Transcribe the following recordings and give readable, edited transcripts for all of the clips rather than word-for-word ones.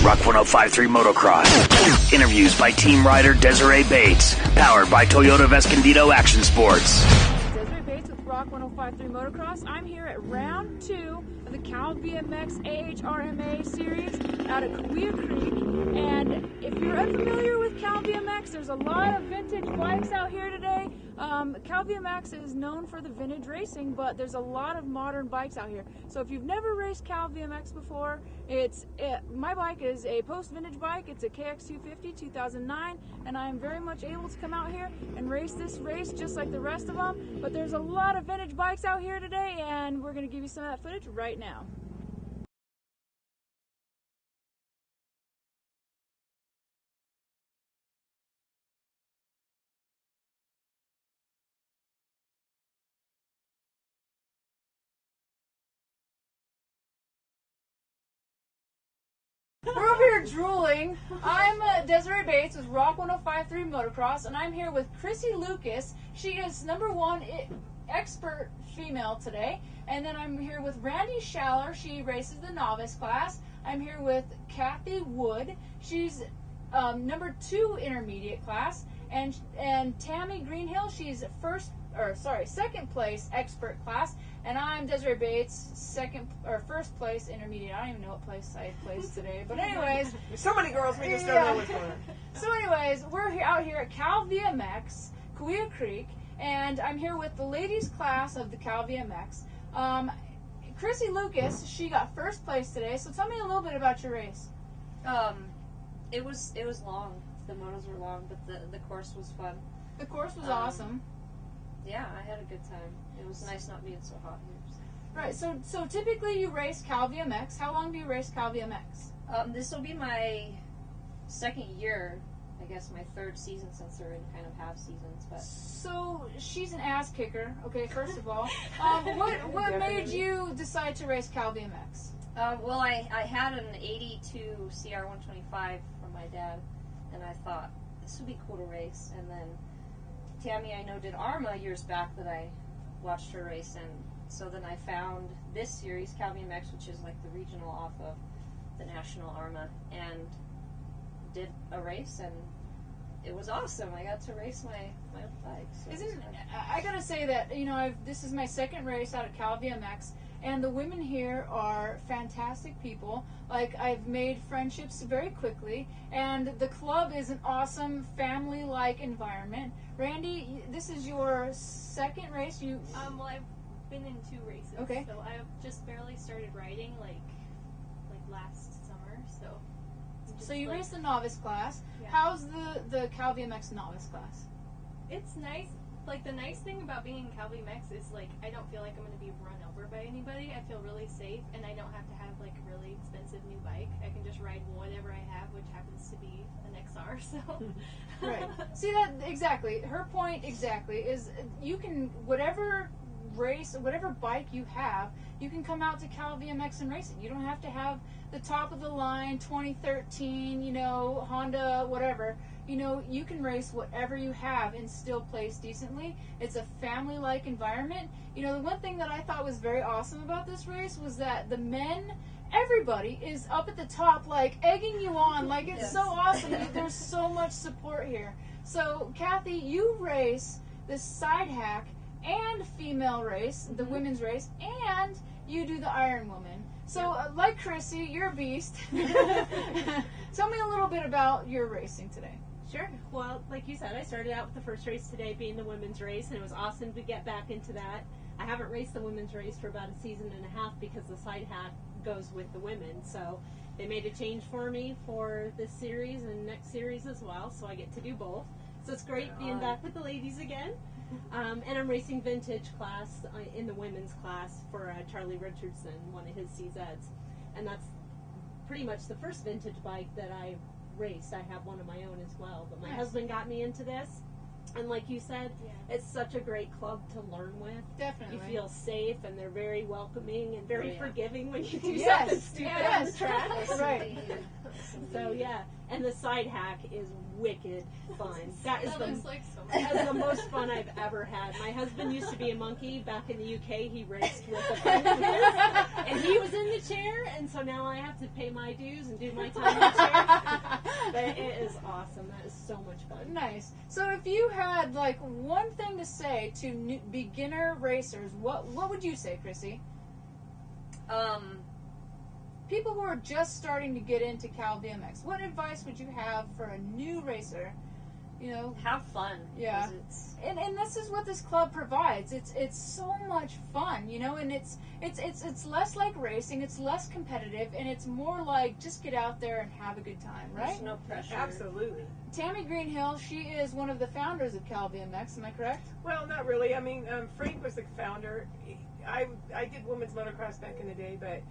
Rock 105.3 Motocross. Interviews by team rider Desiree Bates. Powered by Toyota of Escondido Action Sports. Desiree Bates with Rock 105.3 Motocross. I'm here at round 2 of the Cal VMX AHRMA series out at Cahuilla Creek. And if you're unfamiliar with Cal VMX, there's a lot of vintage bikes out here today. Cal VMX is known for the vintage racing, but there's a lot of modern bikes out here. So if you've never raced Cal VMX before, my bike is a post-vintage bike. It's a KX250 2009, and I am very much able to come out here and race this race just like the rest of them. But there's a lot of vintage bikes out here today, and we're going to give you some of that footage right now. We're over here drooling. I'm Desiree Bates with Rock 105.3 Motocross, and I'm here with Crissie Lukacs. She is #1 expert female today. And then I'm here with Randy Schaller. She races the novice class. I'm here with Cathy Wood. She's #2 intermediate class. And Tami Greenhill. She's second place expert class. And I'm Desiree Bates, first place intermediate. I don't even know what place I placed today. But anyways. So many girls, we just don't know which one. So anyways, we're out here at Cal VMX, Cahuilla Creek. And I'm here with the ladies class of the Cal VMX. Crissie Lukacs, she got first place today. So tell me a little bit about your race. It was long. The motos were long, but the course was fun. The course was awesome. Yeah, I had a good time. It was nice not being so hot here. Right, so typically you race Cal VMX. How long do you race Cal VMX? This will be my second year, I guess my third season since they're in kind of half seasons. But so she's an ass kicker. Okay, first of all, what made you decide to race Cal VMX? Well, I had an 82 CR125 from my dad, and I thought this would be cool to race. And then Tami, I know, did ARMA years back that I watched her race, and so then I found this series, Cal VMX, which is like the regional off of the national ARMA, and did a race, and it was awesome. I got to race my bike. So I gotta say that, you know, this is my second race out at Cal VMX, and the women here are fantastic people. Like, I've made friendships very quickly, and the club is an awesome family-like environment. Randy, this is your second race. Well, I've been in 2 races. Okay. So I've just barely started riding like last summer. So you raced the novice class. Yeah. How's the Cal VMX novice class? It's nice. Like, the nice thing about being in Cal VMX is, like, I don't feel like I'm going to be run over by anybody. I feel really safe, and I don't have to have, like, a really expensive new bike. I can just ride whatever I have, which happens to be an XR, so. Right. See, that exactly. Her point exactly is you can, whatever race, whatever bike you have, you can come out to Cal VMX and race it. You don't have to have the top of the line 2013, you know, Honda, whatever. You know, you can race whatever you have and still place decently. It's a family-like environment. You know, the one thing that I thought was very awesome about this race was that the men, everybody is up at the top, like, egging you on. Like, it's so awesome. There's so much support here. So, Cathy, you race this side hack and female race, the women's race, and you do the Iron Woman. So, like Crissie, you're a beast. Tell me a little bit about your racing today. Sure. Well, like you said, I started out with the first race today being the women's race, and it was awesome to get back into that. I haven't raced the women's race for about a season and a half because the side hack goes with the women. So they made a change for me for this series and next series as well, so I get to do both. So it's great being back with the ladies again. And I'm racing vintage class in the women's class for Charlie Richardson, one of his CZs. And that's pretty much the first vintage bike that I raced. I have one of my own as well, but my husband got me into this, and like you said, it's such a great club to learn with. Definitely. You feel safe, and they're very welcoming and very forgiving when you do something stupid on the track. Right. So yeah, and the side hack is wicked fun. That looks like so much. That is the most fun I've ever had. My husband used to be a monkey back in the UK. He raced with a friend of his, and he was in the chair, and so now I have to pay my dues and do my time in the chair. But it is awesome. That is so much fun. Nice. So if you had like one thing to say to beginner racers, what would you say, Crissie? People who are just starting to get into Cal VMX, what advice would you have for a new racer? You know, have fun. Yeah. And this is what this club provides. It's so much fun, you know, and it's less like racing, it's less competitive, and it's more like just get out there and have a good time, right? There's no pressure. Absolutely. Tami Greenhill, she is one of the founders of Cal VMX, am I correct? Well, not really. I mean, Frank was the founder. I did women's motocross back in the day, but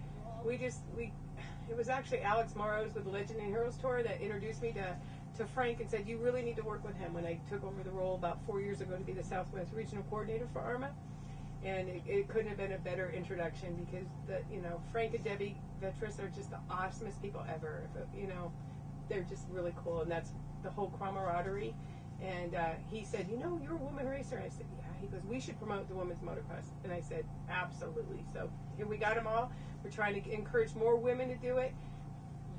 it was actually Alex Morrow's with the Legend and Heroes Tour that introduced me to Frank and said, you really need to work with him when I took over the role about 4 years ago to be the Southwest Regional Coordinator for ARMA. And it couldn't have been a better introduction because Frank and Debbie Vetris are just the awesomest people ever. They're just really cool, and that's the whole camaraderie. And he said, you're a woman racer. I said, yeah. He goes, we should promote the women's motocross. And I said, absolutely. So here we got them all. We're trying to encourage more women to do it.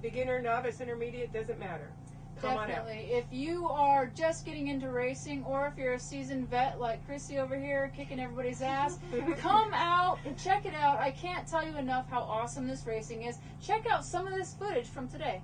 Beginner, novice, intermediate, doesn't matter. Come on out. Definitely. If you are just getting into racing, or if you're a seasoned vet like Crissie over here kicking everybody's ass, come out and check it out. I can't tell you enough how awesome this racing is. Check out some of this footage from today.